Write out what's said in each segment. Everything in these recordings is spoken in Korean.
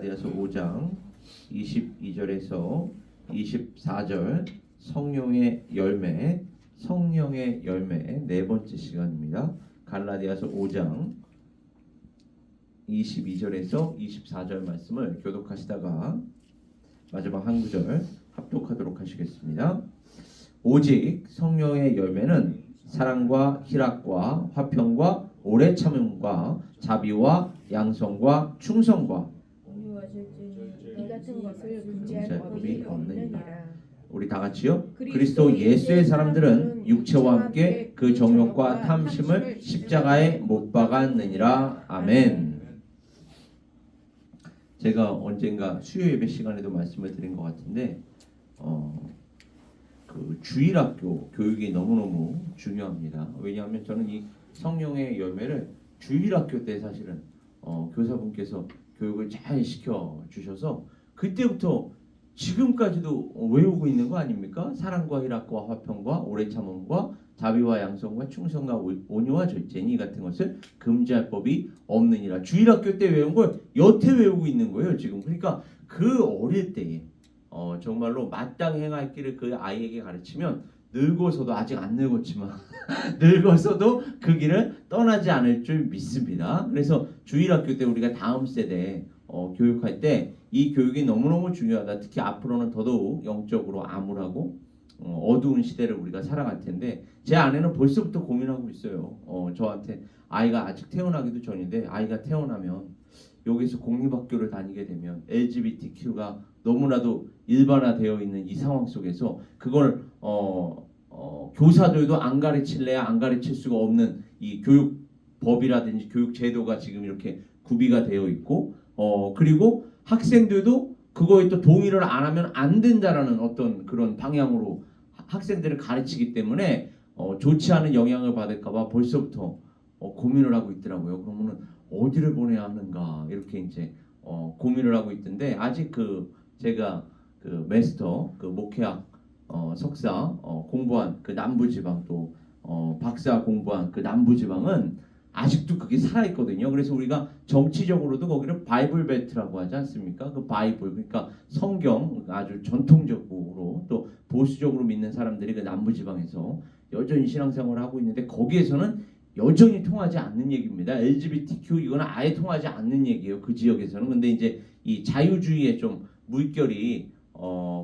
갈라디아서 5장 22절에서 24절 성령의 열매 네 번째 시간입니다. 갈라디아서 5장 22절에서 24절 말씀을 교독하시다가 마지막 한 구절 합독하도록 하시겠습니다. 오직 성령의 열매는 사랑과 희락과 화평과 오래 참음과 자비와 양성과 충성과 이 같은 것을 금지할 법이 없느니라. 우리 다 같이요. 그리스도 예수의 사람들은 육체와 함께 그 정욕과 탐심을 십자가에 못 박았느니라. 아멘. 제가 언젠가 수요 예배 시간에도 말씀을 드린 것 같은데 그 주일학교 교육이 너무너무 중요합니다. 왜냐하면 저는 이 성령의 열매를 주일학교 때 사실은 교사분께서 교육을 잘 시켜 주셔서 그때부터 지금까지도 외우고 있는 거 아닙니까? 사랑과 희락과 화평과 오래 참음과 자비와 양성과 충성과 온유와 절제니 같은 것을 금지할 법이 없느니라. 주일학교 때 외운 걸 여태 외우고 있는 거예요 지금. 그러니까 그 어릴 때에 정말로 마땅히 행할 길을 그 아이에게 가르치면 늙어서도, 아직 안 늙었지만 늙어서도 그 길을 떠나지 않을 줄 믿습니다. 그래서 주일학교 때 우리가 다음 세대 교육할 때 이 교육이 너무너무 중요하다. 특히 앞으로는 더더욱 영적으로 암울하고 어두운 시대를 우리가 살아갈 텐데, 제 아내는 벌써부터 고민하고 있어요. 저한테 아이가 아직 태어나기도 전인데, 아이가 태어나면 여기서 공립학교를 다니게 되면 LGBTQ가 너무나도 일반화되어 있는 이 상황 속에서 그걸 교사들도 안 가르칠래야 안 가르칠 수가 없는 이 교육법이라든지 교육 제도가 지금 이렇게 구비가 되어 있고, 그리고 학생들도 그거에 또 동의를 안 하면 안 된다라는 어떤 그런 방향으로 학생들을 가르치기 때문에 좋지 않은 영향을 받을까봐 벌써부터 고민을 하고 있더라고요. 그러면은 어디를 보내야 하는가 이렇게 이제 고민을 하고 있던데, 아직 제가 마스터 목회학 석사 공부한 그 남부지방, 또 박사 공부한 그 남부지방은 아직도 그게 살아있거든요. 그래서 우리가 정치적으로도 거기를 바이블 벨트라고 하지 않습니까? 그 바이블, 그러니까 성경, 아주 전통적으로 또 보수적으로 믿는 사람들이 그 남부지방에서 여전히 신앙생활을 하고 있는데, 거기에서는 여전히 통하지 않는 얘기입니다. LGBTQ 이거는 아예 통하지 않는 얘기예요, 그 지역에서는. 근데 이제 이 자유주의의 좀 물결이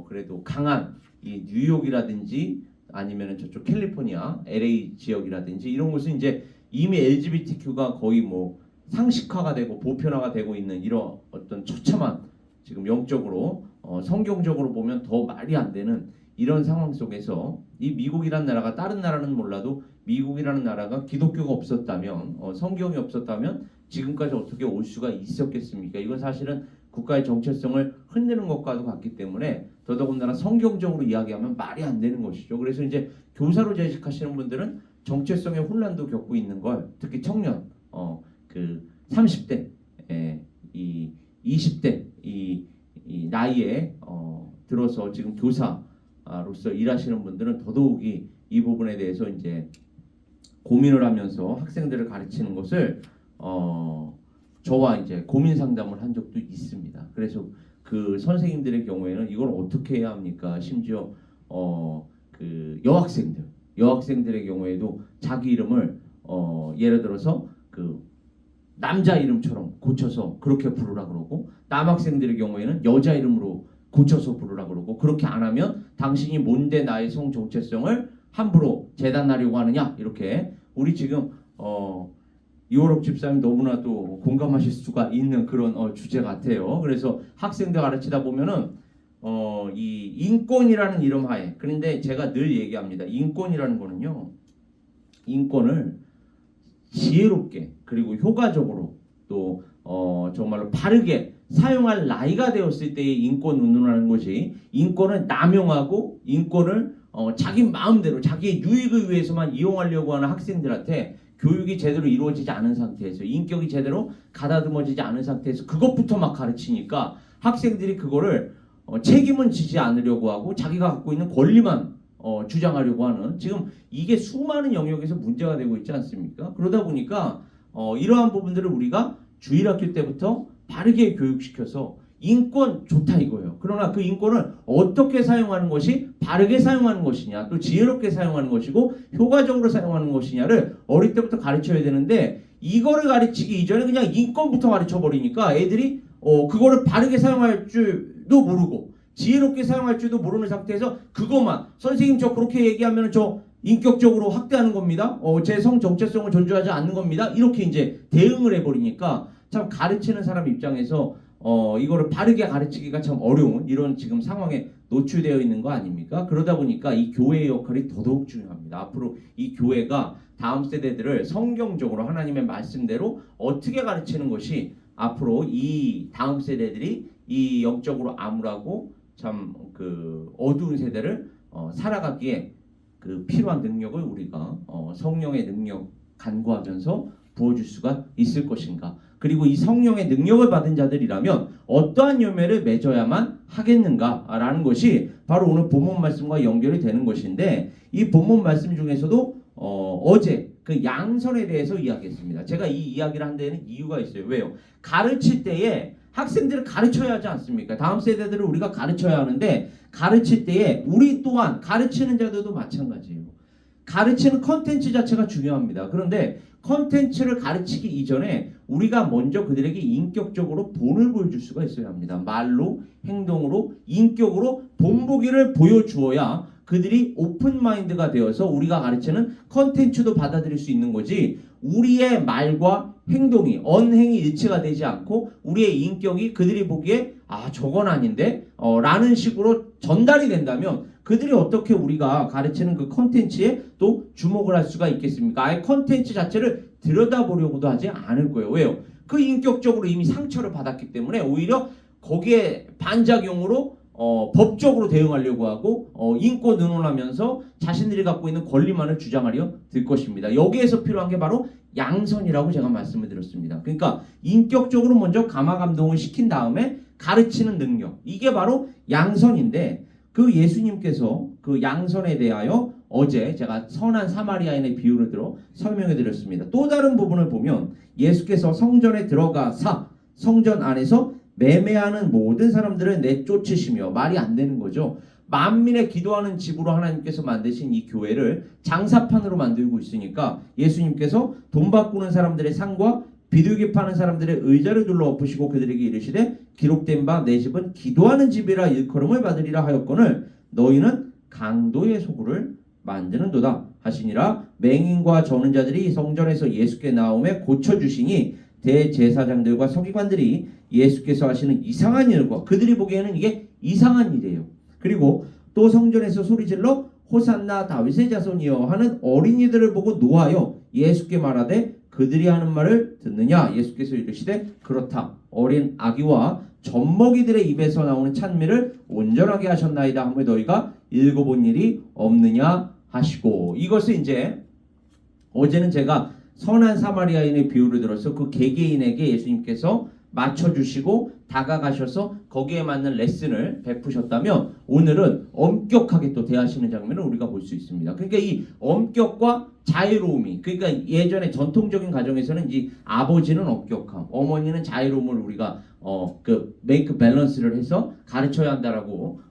그래도 강한 이 뉴욕이라든지 아니면은 저쪽 캘리포니아, LA 지역이라든지 이런 곳은 이제 이미 LGBTQ가 거의 뭐 상식화가 되고 보편화가 되고 있는 이런 어떤 처참한, 지금 영적으로 성경적으로 보면 더 말이 안 되는 이런 상황 속에서 이 미국이라는 나라가, 다른 나라는 몰라도 미국이라는 나라가 기독교가 없었다면, 성경이 없었다면 지금까지 어떻게 올 수가 있었겠습니까? 이건 사실은 국가의 정체성을 흔드는 것과도 같기 때문에 더더군다나 성경적으로 이야기하면 말이 안 되는 것이죠. 그래서 이제 교사로 재직하시는 분들은 정체성의 혼란도 겪고 있는 걸, 특히 청년, 그 30대, 이 20대 이 나이에 들어서 지금 교사로서 일하시는 분들은 더더욱이 이 부분에 대해서 이제 고민을 하면서 학생들을 가르치는 것을 저와 이제 고민 상담을 한 적도 있습니다. 그래서 그 선생님들의 경우에는 이걸 어떻게 해야 합니까? 심지어 그 여학생들의 경우에도 자기 이름을 예를 들어서 그 남자 이름처럼 고쳐서 그렇게 부르라 그러고, 남학생들의 경우에는 여자 이름으로 고쳐서 부르라 그러고, 그렇게 안 하면 당신이 뭔데 나의 성 정체성을 함부로 재단하려고 하느냐, 이렇게. 우리 지금 이호록 집사님 너무나도 공감하실 수가 있는 그런 주제 같아요. 그래서 학생들 가르치다 보면은 이 인권이라는 이름 하에, 그런데 제가 늘 얘기합니다. 인권이라는 거는요, 인권을 지혜롭게 그리고 효과적으로 또 정말로 바르게 사용할 나이가 되었을 때의 인권 운운하는 것이, 인권을 남용하고 인권을 자기 마음대로 자기의 유익을 위해서만 이용하려고 하는 학생들한테 교육이 제대로 이루어지지 않은 상태에서, 인격이 제대로 가다듬어지지 않은 상태에서 그것부터 막 가르치니까 학생들이 그거를 책임은 지지 않으려고 하고 자기가 갖고 있는 권리만 주장하려고 하는, 지금 이게 수많은 영역에서 문제가 되고 있지 않습니까? 그러다 보니까 이러한 부분들을 우리가 주일학교 때부터 바르게 교육시켜서 인권 좋다 이거예요. 그러나 그 인권을 어떻게 사용하는 것이 바르게 사용하는 것이냐, 또 지혜롭게 사용하는 것이고 효과적으로 사용하는 것이냐를 어릴 때부터 가르쳐야 되는데, 이거를 가르치기 이전에 그냥 인권부터 가르쳐 버리니까 애들이 그거를 바르게 사용할 줄도 모르고 지혜롭게 사용할 줄도 모르는 상태에서 그것만 선생님 저 그렇게 얘기하면 저 인격적으로 학대하는 겁니다. 제 성 정체성을 존중하지 않는 겁니다. 이렇게 이제 대응을 해버리니까 참 가르치는 사람 입장에서 이거를 바르게 가르치기가 참 어려운 이런 지금 상황에 노출되어 있는 거 아닙니까? 그러다 보니까 이 교회의 역할이 더더욱 중요합니다. 앞으로 이 교회가 다음 세대들을 성경적으로 하나님의 말씀대로 어떻게 가르치는 것이 앞으로 이 다음 세대들이 이 영적으로 암울하고 참 그 어두운 세대를 살아가기에 그 필요한 능력을 우리가 성령의 능력 간구하면서 부어줄 수가 있을 것인가. 그리고 이 성령의 능력을 받은 자들이라면 어떠한 열매를 맺어야만 하겠는가라는 것이 바로 오늘 본문 말씀과 연결이 되는 것인데, 이 본문 말씀 중에서도 어제 그 양선에 대해서 이야기했습니다. 제가 이 이야기를 한 데는 이유가 있어요. 왜요? 가르칠 때에 학생들을 가르쳐야 하지 않습니까? 다음 세대들을 우리가 가르쳐야 하는데, 가르칠 때에 우리 또한 가르치는 자들도 마찬가지예요. 가르치는 컨텐츠 자체가 중요합니다. 그런데 컨텐츠를 가르치기 이전에 우리가 먼저 그들에게 인격적으로 본을 보여줄 수가 있어야 합니다. 말로, 행동으로, 인격으로 본보기를 보여주어야 그들이 오픈 마인드가 되어서 우리가 가르치는 컨텐츠도 받아들일 수 있는 거지, 우리의 말과 행동이 언행이 일치가 되지 않고 우리의 인격이 그들이 보기에 저건 아닌데 라는 식으로 전달이 된다면 그들이 어떻게 우리가 가르치는 그 컨텐츠에 또 주목을 할 수가 있겠습니까? 아예 컨텐츠 자체를 들여다보려고도 하지 않을 거예요. 왜요? 그 인격적으로 이미 상처를 받았기 때문에 오히려 거기에 반작용으로 법적으로 대응하려고 하고 인권 의논하면서 자신들이 갖고 있는 권리만을 주장하려 들 것입니다. 여기에서 필요한 게 바로 양선이라고 제가 말씀을 드렸습니다. 그러니까 인격적으로 먼저 감화감동을 시킨 다음에 가르치는 능력, 이게 바로 양선인데, 그 예수님께서 그 양선에 대하여 어제 제가 선한 사마리아인의 비유를 들어 설명해 드렸습니다. 또 다른 부분을 보면 예수께서 성전에 들어가사 성전 안에서 매매하는 모든 사람들을 내쫓으시며, 말이 안 되는 거죠. 만민의 기도하는 집으로 하나님께서 만드신 이 교회를 장사판으로 만들고 있으니까 예수님께서 돈 바꾸는 사람들의 상과 비둘기 파는 사람들의 의자를 둘러 엎으시고 그들에게 이르시되 기록된 바 내 집은 기도하는 집이라 일컬음을 받으리라 하였거늘 너희는 강도의 소굴을 만드는도다 하시니라. 맹인과 저는 자들이 성전에서 예수께 나오매 고쳐주시니 대제사장들과 서기관들이 예수께서 하시는 이상한 일과, 그들이 보기에는 이게 이상한 일이에요. 그리고 또 성전에서 소리질러 호산나 다윗의 자손이여 하는 어린이들을 보고 노하여 예수께 말하되 그들이 하는 말을 듣느냐. 예수께서 이르시되 그렇다. 어린 아기와 젖먹이들의 입에서 나오는 찬미를 온전하게 하셨나이다 하며 너희가 읽어본 일이 없느냐 하시고, 이것을 이제 어제는 제가 선한 사마리아인의 비유를 들어서 그 개개인에게 예수님께서 맞춰주시고 다가가셔서 거기에 맞는 레슨을 베푸셨다면, 오늘은 엄격하게 또 대하시는 장면을 우리가 볼 수 있습니다. 그러니까 이 엄격과 자유로움이, 그러니까 예전에 전통적인 가정에서는 이 아버지는 엄격함, 어머니는 자유로움을 우리가 메이크 밸런스를 해서 가르쳐야 한다라고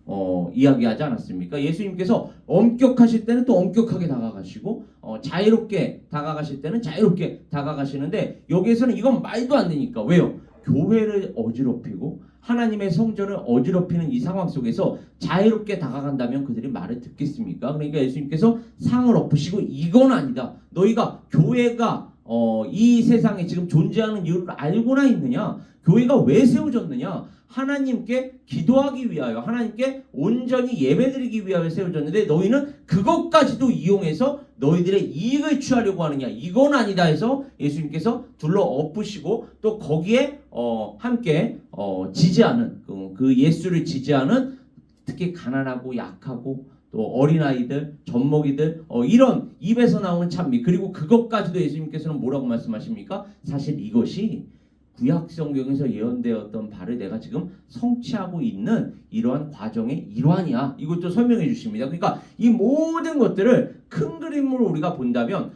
이야기하지 않았습니까? 예수님께서 엄격하실 때는 또 엄격하게 다가가시고 자유롭게 다가가실 때는 자유롭게 다가가시는데, 여기에서는 이건 말도 안 되니까. 왜요? 교회를 어지럽히고 하나님의 성전을 어지럽히는 이 상황 속에서 자유롭게 다가간다면 그들이 말을 듣겠습니까? 그러니까 예수님께서 상을 엎으시고 이건 아니다. 너희가 교회가 이 세상에 지금 존재하는 이유를 알고나 있느냐? 교회가 왜 세워졌느냐? 하나님께 기도하기 위하여, 하나님께 온전히 예배드리기 위하여 세워졌는데 너희는 그것까지도 이용해서 너희들의 이익을 취하려고 하느냐? 이건 아니다 해서 예수님께서 둘러 엎으시고 또 거기에 함께 지지하는 그 예수를 지지하는, 특히 가난하고 약하고 또 어린아이들, 젖먹이들, 이런 입에서 나오는 찬미, 그리고 그것까지도 예수님께서는 뭐라고 말씀하십니까? 사실 이것이 구약 성경에서 예언되었던 바를 내가 지금 성취하고 있는 이러한 과정의 일환이야. 이것도 설명해 주십니다. 그러니까 이 모든 것들을 큰 그림으로 우리가 본다면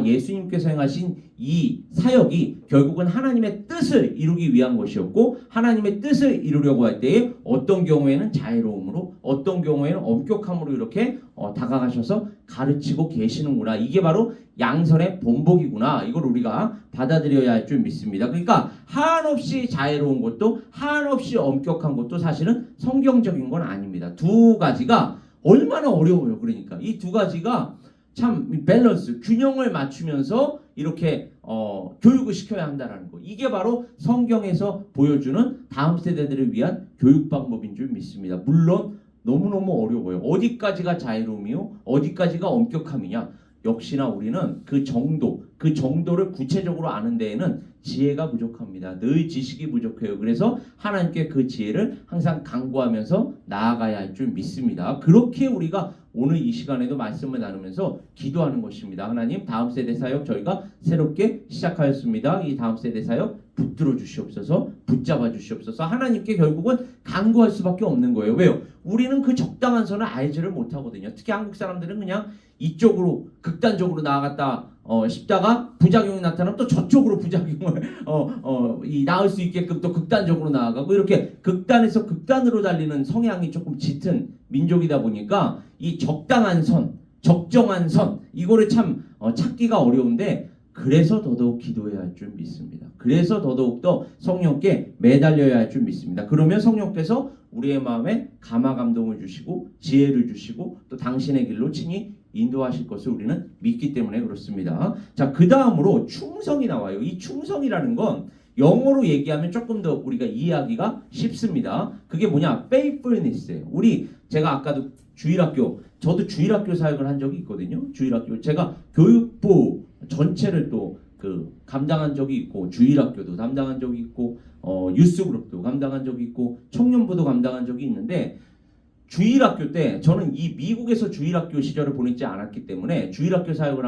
예수님께서 행하신 이 사역이 결국은 하나님의 뜻을 이루기 위한 것이었고, 하나님의 뜻을 이루려고 할 때에 어떤 경우에는 자애로움으로, 어떤 경우에는 엄격함으로 이렇게 다가가셔서 가르치고 계시는구나. 이게 바로 양선의 본복이구나. 이걸 우리가 받아들여야 할 줄 믿습니다. 그러니까 한없이 자애로운 것도 한없이 엄격한 것도 사실은 성경적인 건 아닙니다. 두 가지가 얼마나 어려워요. 그러니까 이 두 가지가 참 밸런스, 균형을 맞추면서 이렇게 교육을 시켜야 한다는 거. 이게 바로 성경에서 보여주는 다음 세대들을 위한 교육 방법인 줄 믿습니다. 물론 너무너무 어려워요. 어디까지가 자유로움이요? 어디까지가 엄격함이냐? 역시나 우리는 그 정도를 구체적으로 아는 데에는 지혜가 부족합니다. 늘 지식이 부족해요. 그래서 하나님께 그 지혜를 항상 강구하면서 나아가야 할 줄 믿습니다. 그렇게 우리가 오늘 이 시간에도 말씀을 나누면서 기도하는 것입니다. 하나님, 다음 세대 사역 저희가 새롭게 시작하였습니다. 이 다음 세대 사역 붙들어 주시옵소서, 붙잡아 주시옵소서. 하나님께 결국은 간구할 수밖에 없는 거예요. 왜요? 우리는 그 적당한 선을 알지를 못하거든요. 특히 한국 사람들은 그냥 이쪽으로 극단적으로 나아갔다 싶다가 부작용이 나타나면 또 저쪽으로 부작용을 나을 수 있게끔 또 극단적으로 나아가고, 이렇게 극단에서 극단으로 달리는 성향이 조금 짙은 민족이다 보니까 이 적당한 선, 적정한 선, 이거를 참 찾기가 어려운데, 그래서 더더욱 기도해야 할 줄 믿습니다. 그래서 더더욱더 성령께 매달려야 할 줄 믿습니다. 그러면 성령께서 우리의 마음에 감화 감동을 주시고 지혜를 주시고 또 당신의 길로 친히 인도하실 것을 우리는 믿기 때문에 그렇습니다. 자, 그 다음으로 충성이 나와요. 이 충성이라는 건 영어로 얘기하면 조금 더 우리가 이해하기가 쉽습니다. 그게 뭐냐? faithfulness예요. 제가 아까도 저도 주일학교 사역을 한 적이 있거든요. 주일학교 제가 교육부 전체를 또 감당한 적이 있고, 주일학교도 담당한 적이 있고, 유스그룹도 감당한 적이 있고, 청년부도 감당한 적이 있는데, 주일학교 때 저는 이 미국에서 주일학교 시절을 보내지 않았기 때문에 주일학교 사역을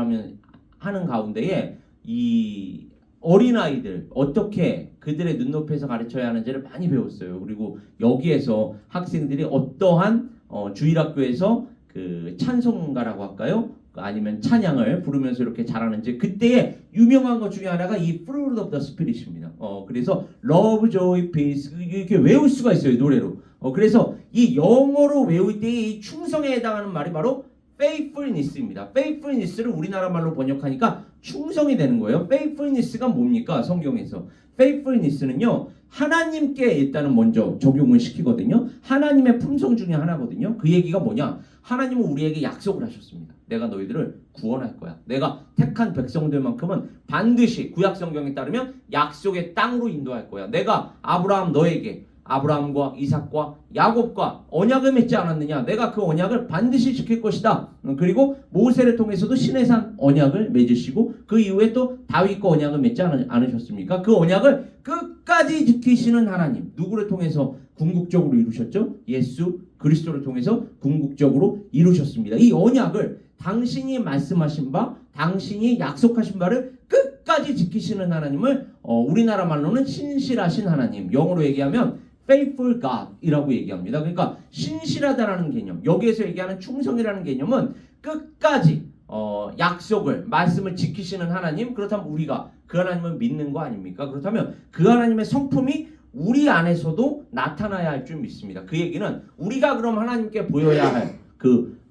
하는 가운데에 이 어린아이들 어떻게 그들의 눈높이에서 가르쳐야 하는지를 많이 배웠어요. 그리고 여기에서 학생들이 어떠한 주일학교에서 그 찬송가라고 할까요? 아니면 찬양을 부르면서 이렇게 잘하는지, 그때의 유명한 것 중에 하나가 이 Fruit of the Spirit입니다. 그래서 Love, Joy, Peace 이렇게 외울 수가 있어요, 노래로. 그래서 이 영어로 외울 때 이 충성에 해당하는 말이 바로 faithfulness입니다. faithfulness를 우리나라 말로 번역하니까 충성이 되는 거예요. faithfulness가 뭡니까? 성경에서 faithfulness는요, 하나님께 일단은 먼저 적용을 시키거든요. 하나님의 품성 중에 하나거든요. 그 얘기가 뭐냐? 하나님은 우리에게 약속을 하셨습니다. 내가 너희들을 구원할 거야. 내가 택한 백성들만큼은 반드시 구약 성경에 따르면 약속의 땅으로 인도할 거야. 내가 아브라함과 이삭과 야곱과 언약을 맺지 않았느냐? 내가 그 언약을 반드시 지킬 것이다. 그리고 모세를 통해서도 시내산 언약을 맺으시고, 그 이후에 또 다윗과 언약을 맺지 않으셨습니까? 그 언약을 끝까지 지키시는 하나님, 누구를 통해서 궁극적으로 이루셨죠? 예수 그리스도를 통해서 궁극적으로 이루셨습니다. 이 언약을 당신이 말씀하신 바, 당신이 약속하신 바를 끝까지 지키시는 하나님을 우리나라 말로는 신실하신 하나님, 영어로 얘기하면 faithful God이라고 얘기합니다. 그러니까 신실하다라는 개념, 여기에서 얘기하는 충성이라는 개념은 끝까지 약속을, 말씀을 지키시는 하나님, 그렇다면 우리가 그 하나님을 믿는 거 아닙니까? 그렇다면 그 하나님의 성품이 우리 안에서도 나타나야 할 줄 믿습니다. 그 얘기는 우리가 그럼 하나님께 보여야 할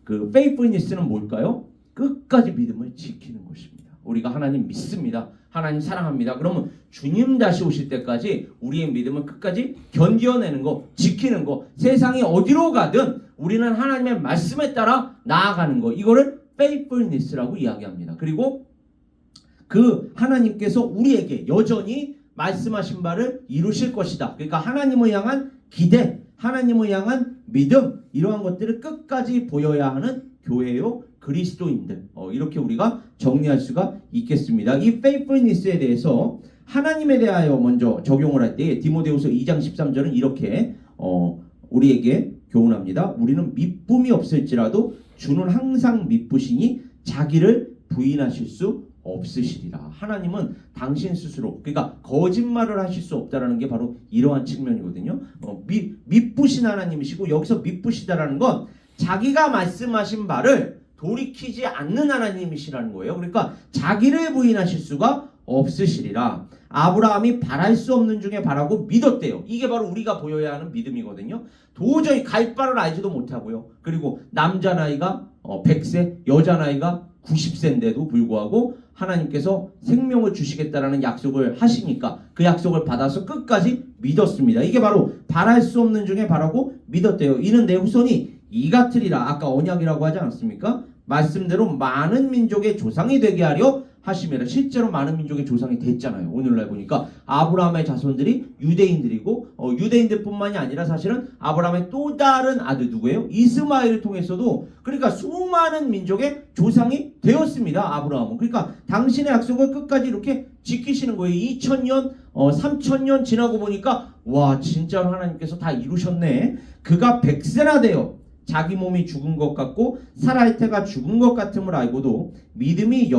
그 faithfulness는 뭘까요? 끝까지 믿음을 지키는 것입니다. 우리가 하나님 믿습니다. 하나님 사랑합니다. 그러면 주님 다시 오실 때까지 우리의 믿음을 끝까지 견뎌내는 거, 지키는 거, 세상이 어디로 가든 우리는 하나님의 말씀에 따라 나아가는 거, 이거를 faithfulness라고 이야기합니다. 그리고 그 하나님께서 우리에게 여전히 말씀하신 바를 이루실 것이다. 그러니까 하나님을 향한 기대, 하나님을 향한 믿음, 이러한 것들을 끝까지 보여야 하는 교회요 그리스도인들, 이렇게 우리가 정리할 수가 있겠습니다. 이 faithfulness에 대해서 하나님에 대하여 먼저 적용을 할 때 디모데후서 2장 13절은 이렇게 우리에게 교훈합니다. 우리는 미쁨이 없을지라도 주는 항상 미쁘시니 자기를 부인하실 수 없으시리라. 하나님은 당신 스스로, 그러니까 거짓말을 하실 수 없다라는 게 바로 이러한 측면이거든요. 미쁘신 하나님이시고, 여기서 미쁘시다라는 건 자기가 말씀하신 말을 돌이키지 않는 하나님이시라는 거예요. 그러니까 자기를 부인하실 수가 없으시리라. 아브라함이 바랄 수 없는 중에 바라고 믿었대요. 이게 바로 우리가 보여야 하는 믿음이거든요. 도저히 갈 바를 알지도 못하고요. 그리고 남자 나이가 100세, 여자 나이가 90세인데도 불구하고 하나님께서 생명을 주시겠다라는 약속을 하시니까 그 약속을 받아서 끝까지 믿었습니다. 이게 바로 바랄 수 없는 중에 바라고 믿었대요. 이는 내 후손이 이 같으리라. 아까 언약이라고 하지 않았습니까? 말씀대로 많은 민족의 조상이 되게 하려 하심이라. 실제로 많은 민족의 조상이 됐잖아요. 오늘날 보니까 아브라함의 자손들이 유대인들이고, 유대인들뿐만이 아니라 사실은 아브라함의 또 다른 아들 누구예요? 이스마엘을 통해서도, 그러니까 수많은 민족의 조상이 되었습니다. 아브라함은. 그러니까 당신의 약속을 끝까지 이렇게 지키시는 거예요. 2000년 3000년 지나고 보니까 와, 진짜로 하나님께서 다 이루셨네. 그가 100세나 되어 자기 몸이 죽은 것 같고 사라의 태가 죽은 것 같음을 알고도 믿음이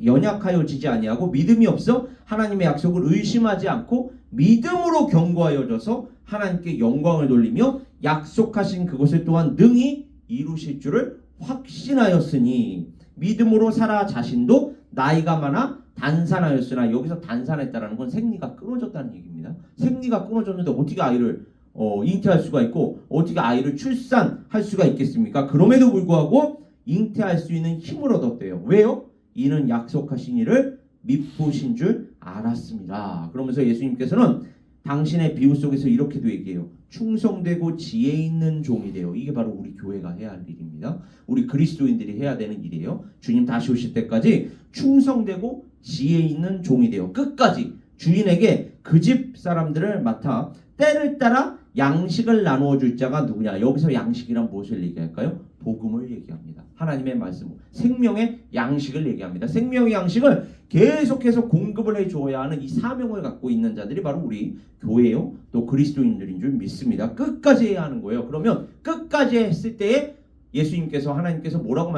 연약하여지지 아니하고 믿음이 없어 하나님의 약속을 의심하지 않고 믿음으로 견고하여져서 하나님께 영광을 돌리며 약속하신 그것을 또한 능히 이루실 줄을 확신하였으니, 믿음으로 사라 자신도 나이가 많아 단산하였으나, 여기서 단산했다라는 건 생리가 끊어졌다는 얘기입니다. 생리가 끊어졌는데 어떻게 아이를 잉태할 수가 있고 어떻게 아이를 출산할 수가 있겠습니까? 그럼에도 불구하고 잉태할 수 있는 힘을 얻었대요. 왜요? 이는 약속하신 이를 미쁘신 줄 알았습니다. 그러면서 예수님께서는 당신의 비유 속에서 이렇게도 얘기해요. 충성되고 지혜 있는 종이 되어. 이게 바로 우리 교회가 해야 할 일입니다. 우리 그리스도인들이 해야 되는 일이에요. 주님 다시 오실 때까지 충성되고 지혜 있는 종이 되어 끝까지 주인에게 그 집 사람들을 맡아 때를 따라 양식을 나누어 줄 자가 누구냐. 여기서 양식이란 무엇을 얘기할까요? 복음을 얘기합니다. 하나님의 말씀, 생명의 양식을 얘기합니다. 생명의 양식을 계속해서 공급을 해줘야 하는 이 사명을 갖고 있는 자들이 바로 우리 교회요, 또 그리스도인들인 줄 믿습니다. 끝까지 해야 하는 거예요. 그러면 끝까지 했을 때에 예수님께서, 하나님께서 뭐라고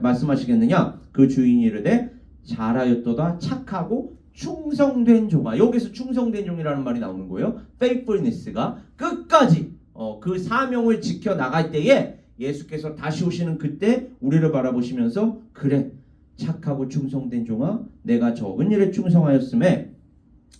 말씀하시겠느냐? 그 주인이 이르되 잘하였도다 착하고 충성된 종아. 여기서 충성된 종이라는 말이 나오는 거예요. faithfulness가 끝까지 그 사명을 지켜 나갈 때에 예수께서 다시 오시는 그때 우리를 바라보시면서, 그래 착하고 충성된 종아, 내가 적은 일에 충성하였음에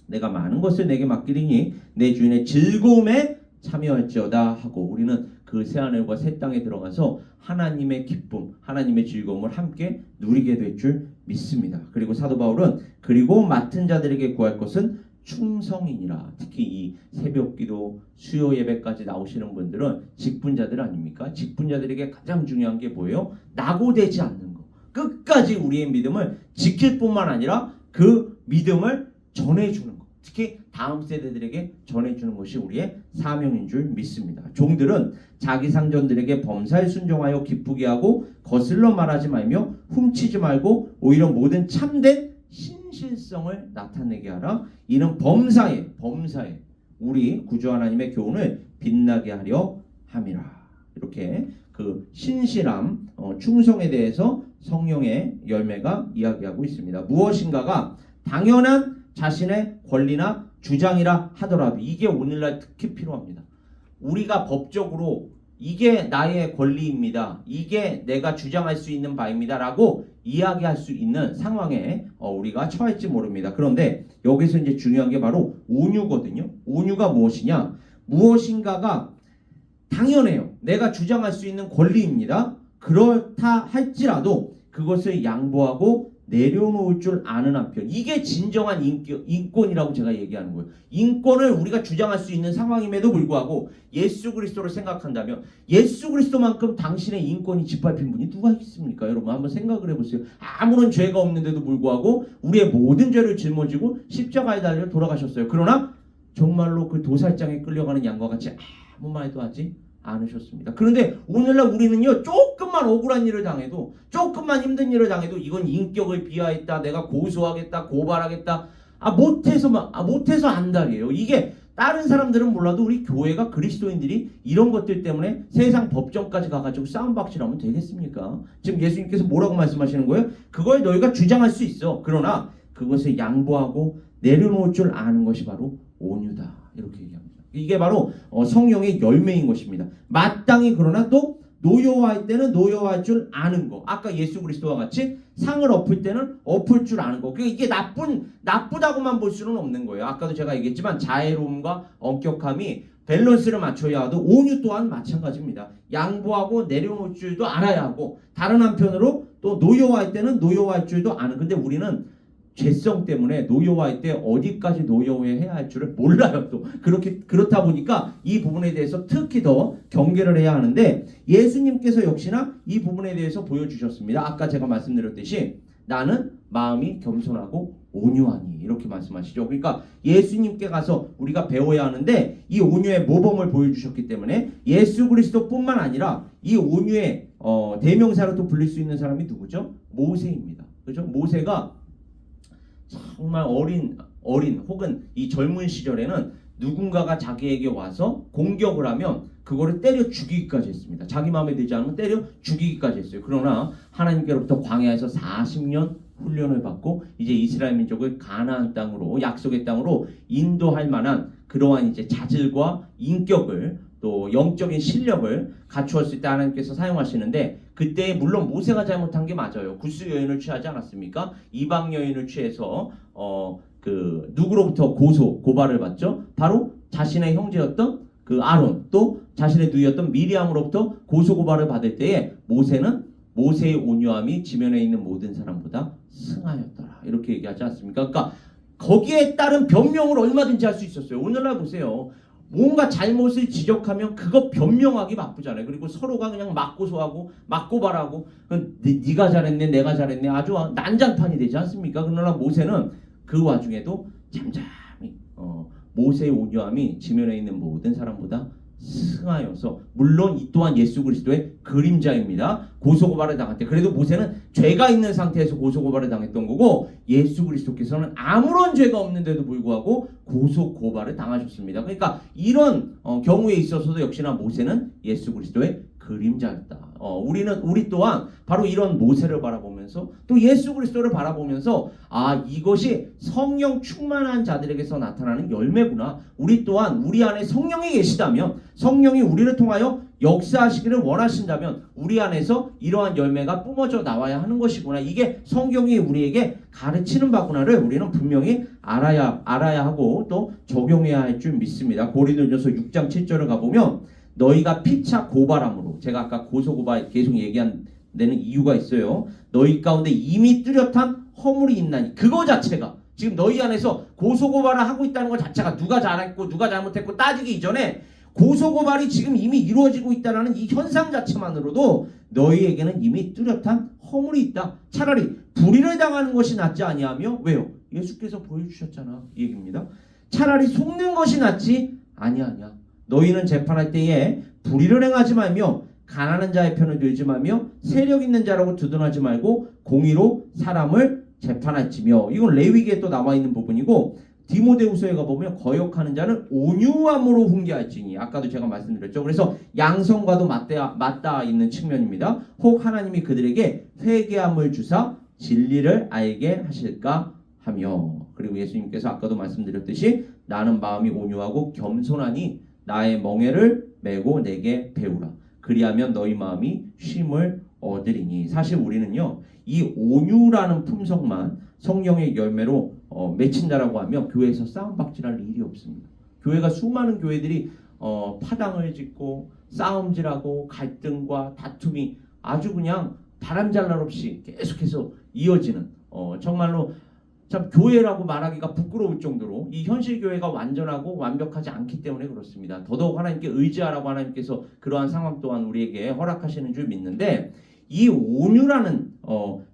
내가 많은 것을 내게 맡기리니 내 주인의 즐거움에 참여할지어다 하고, 우리는 그 새하늘과 새 땅에 들어가서 하나님의 기쁨, 하나님의 즐거움을 함께 누리게 될 줄 믿습니다. 그리고 사도 바울은 그리고 맡은 자들에게 구할 것은 충성이니라. 특히 이 새벽기도, 수요 예배까지 나오시는 분들은 직분자들 아닙니까? 직분자들에게 가장 중요한 게 뭐예요? 낙오되지 않는 거. 끝까지 우리의 믿음을 지킬 뿐만 아니라 그 믿음을 전해주는 거. 특히 다음 세대들에게 전해주는 것이 우리의 사명인 줄 믿습니다. 종들은 자기 상전들에게 범사에 순종하여 기쁘게 하고 거슬러 말하지 말며 훔치지 말고 오히려 모든 참된 신실성을 나타내게 하라. 이는 범사에 우리 구주 하나님의 교훈을 빛나게 하려 함이라. 이렇게 그 신실함, 충성에 대해서 성령의 열매가 이야기하고 있습니다. 무엇인가가 당연한 자신의 권리나 주장이라 하더라도 이게 오늘날 특히 필요합니다. 우리가 법적으로 이게 나의 권리입니다, 이게 내가 주장할 수 있는 바입니다 라고 이야기할 수 있는 상황에 우리가 처할지 모릅니다. 그런데 여기서 이제 중요한 게 바로 온유거든요. 온유가 무엇이냐? 무엇인가가 당연해요. 내가 주장할 수 있는 권리입니다. 그렇다 할지라도 그것을 양보하고 내려놓을 줄 아는 한편, 이게 진정한 인권이라고 제가 얘기하는 거예요. 인권을 우리가 주장할 수 있는 상황임에도 불구하고 예수 그리스도를 생각한다면 예수 그리스도만큼 당신의 인권이 짓밟힌 분이 누가 있습니까? 여러분 한번 생각을 해보세요. 아무런 죄가 없는데도 불구하고 우리의 모든 죄를 짊어지고 십자가에 달려 돌아가셨어요. 그러나 정말로 그 도살장에 끌려가는 양과 같이 아무 말도 하지 않으셨습니다. 그런데 오늘날 우리는요, 조금만 억울한 일을 당해도, 조금만 힘든 일을 당해도 이건 인격을 비하했다, 내가 고소하겠다, 고발하겠다, 못해서 안달이에요. 이게 다른 사람들은 몰라도 우리 교회가 그리스도인들이 이런 것들 때문에 세상 법정까지 가가지고 싸움박질하면 되겠습니까? 지금 예수님께서 뭐라고 말씀하시는 거예요? 그걸 너희가 주장할 수 있어. 그러나 그것을 양보하고 내려놓을 줄 아는 것이 바로 온유다. 이렇게 얘기합니다. 이게 바로 성령의 열매인 것입니다. 마땅히 그러나 또 노여워할 때는 노여워할 줄 아는 거. 아까 예수 그리스도와 같이 상을 엎을 때는 엎을 줄 아는 거. 이게 나쁘다고만 볼 수는 없는 거예요. 아까도 제가 얘기했지만 자애로움과 엄격함이 밸런스를 맞춰야 하도 온유 또한 마찬가지입니다. 양보하고 내려놓을 줄도 알아야 하고 다른 한편으로 또 노여워할 때는 노여워할 줄도 아는. 근데 우리는 죄성 때문에 노여워할 때 어디까지 노여워해야 할 줄을 몰라요. 또 그렇다 보니까 이 부분에 대해서 특히 더 경계를 해야 하는데 예수님께서 역시나 이 부분에 대해서 보여주셨습니다. 아까 제가 말씀드렸듯이 나는 마음이 겸손하고 온유하니 이렇게 말씀하시죠. 그러니까 예수님께 가서 우리가 배워야 하는데 이 온유의 모범을 보여주셨기 때문에 예수 그리스도뿐만 아니라 이 온유의 대명사로 또 불릴 수 있는 사람이 누구죠? 모세입니다. 그렇죠? 모세가 정말 어린 혹은 이 젊은 시절에는 누군가가 자기에게 와서 공격을 하면 그거를 때려 죽이기까지 했습니다. 자기 마음에 들지 않으면 때려 죽이기까지 했어요. 그러나 하나님께로부터 광야에서 40년 훈련을 받고 이제 이스라엘 민족을 가나안 땅으로 약속의 땅으로 인도할 만한 그러한 이제 자질과 인격을 또 영적인 실력을 갖추었을 때 하나님께서 사용하시는데 그때 물론 모세가 잘못한 게 맞아요. 구스 여인을 취하지 않았습니까? 이방 여인을 취해서 누구로부터 고발을 받죠? 바로 자신의 형제였던 그 아론 또 자신의 누이였던 미리암으로부터 고발을 받을 때에 모세는 모세의 온유함이 지면에 있는 모든 사람보다 승하였더라. 이렇게 얘기하지 않습니까? 그러니까 거기에 따른 변명을 얼마든지 할 수 있었어요. 오늘날 보세요. 뭔가 잘못을 지적하면 그거 변명하기 바쁘잖아요. 그리고 서로가 그냥 맞고소하고 맞고발하고 네가 잘했네 내가 잘했네 아주 난장판이 되지 않습니까? 그러나 모세는 그 와중에도 잠잠히 모세의 온유함이 지면에 있는 모든 사람보다 승하여서 물론 이 또한 예수 그리스도의 그림자입니다. 고소고발을 당할 때 그래도 모세는 죄가 있는 상태에서 고소고발을 당했던 거고 예수 그리스도께서는 아무런 죄가 없는데도 불구하고 고소고발을 당하셨습니다. 그러니까 이런 경우에 있어서도 역시나 모세는 예수 그리스도의 그림자였다. 우리 또한 바로 이런 모세를 바라보면서 또 예수 그리스도를 바라보면서 이것이 성령 충만한 자들에게서 나타나는 열매구나. 우리 또한 우리 안에 성령이 계시다면 성령이 우리를 통하여 역사하시기를 원하신다면 우리 안에서 이러한 열매가 뿜어져 나와야 하는 것이구나. 이게 성경이 우리에게 가르치는 바구나를 우리는 분명히 알아야 하고 또 적용해야 할 줄 믿습니다. 고린도전서 6장 7절을 가보면 너희가 피차 고발함으로 제가 아까 고소고발 계속 얘기한 데는 이유가 있어요. 너희 가운데 이미 뚜렷한 허물이 있나니 그거 자체가 지금 너희 안에서 고소고발을 하고 있다는 것 자체가 누가 잘했고 누가 잘못했고 따지기 이전에 고소고발이 지금 이미 이루어지고 있다는 이 현상 자체만으로도 너희에게는 이미 뚜렷한 허물이 있다. 차라리 불의를 당하는 것이 낫지 아니하며 왜요? 예수께서 보여주셨잖아. 이 얘기입니다. 차라리 속는 것이 낫지 아니하냐. 너희는 재판할 때에 불의를 행하지 말며 가난한 자의 편을 들지 말며 세력 있는 자라고 두둔하지 말고 공의로 사람을 재판할지며 이건 레위기에 또 나와 있는 부분이고 디모데후서에 가보면 거역하는 자는 온유함으로 훈계할지니 아까도 제가 말씀드렸죠. 그래서 양성과도 맞닿아 있는 측면입니다. 혹 하나님이 그들에게 회개함을 주사 진리를 알게 하실까 하며 그리고 예수님께서 아까도 말씀드렸듯이 나는 마음이 온유하고 겸손하니 나의 멍에를 메고 내게 배우라. 그리하면 너희 마음이 쉼을 얻으리니 사실 우리는요 이 온유라는 품성만 성령의 열매로 맺힌다라고 하면 교회에서 싸움박질할 일이 없습니다. 교회가 수많은 교회들이 파당을 짓고 싸움질하고 갈등과 다툼이 아주 그냥 바람잘 날 없이 계속해서 이어지는 정말로 참 교회라고 말하기가 부끄러울 정도로 이 현실 교회가 완전하고 완벽하지 않기 때문에 그렇습니다. 더더욱 하나님께 의지하라고 하나님께서 그러한 상황 또한 우리에게 허락하시는 줄 믿는데 이 온유라는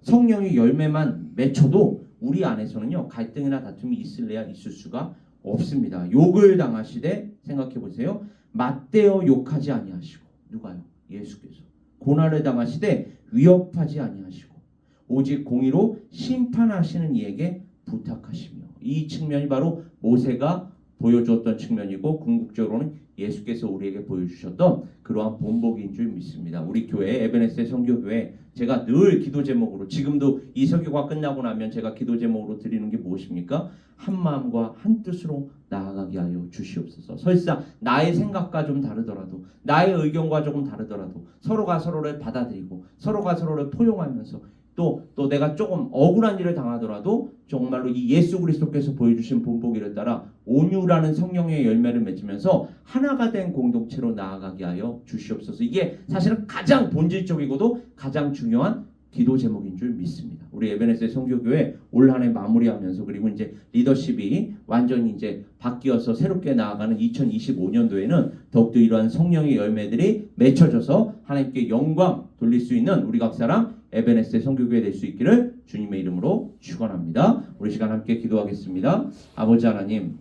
성령의 열매만 맺혀도 우리 안에서는요 갈등이나 다툼이 있을래야 있을 수가 없습니다. 욕을 당하시되 생각해 보세요. 맞대어 욕하지 아니하시고 누가요? 예수께서 고난을 당하시되 위협하지 아니하시고 오직 공의로 심판하시는 이에게 부탁하시며 이 측면이 바로 모세가 보여주었던 측면이고 궁극적으로는 예수께서 우리에게 보여주셨던 그러한 본보기인 줄 믿습니다. 우리 교회 에베네스의 선교교회 제가 늘 기도 제목으로 지금도 이 설교가 끝나고 나면 제가 기도 제목으로 드리는 게 무엇입니까? 한 마음과 한 뜻으로 나아가게 하여 주시옵소서. 설사 나의 생각과 좀 다르더라도 나의 의견과 조금 다르더라도 서로가 서로를 받아들이고 서로가 서로를 포용하면서 또 내가 조금 억울한 일을 당하더라도 정말로 이 예수 그리스도께서 보여주신 본보기를 따라 온유라는 성령의 열매를 맺으면서 하나가 된 공동체로 나아가게 하여 주시옵소서. 이게 사실은 가장 본질적이고도 가장 중요한 기도 제목인 줄 믿습니다. 우리 에베네스의 선교교회 올 한 해 마무리하면서 그리고 이제 리더십이 완전히 이제 바뀌어서 새롭게 나아가는 2025년도에는 더욱더 이러한 성령의 열매들이 맺혀져서 하나님께 영광 돌릴 수 있는 우리 각 사람 에베네스의 선교교회 될 수 있기를 주님의 이름으로 축원합니다. 우리 시간 함께 기도하겠습니다. 아버지 하나님,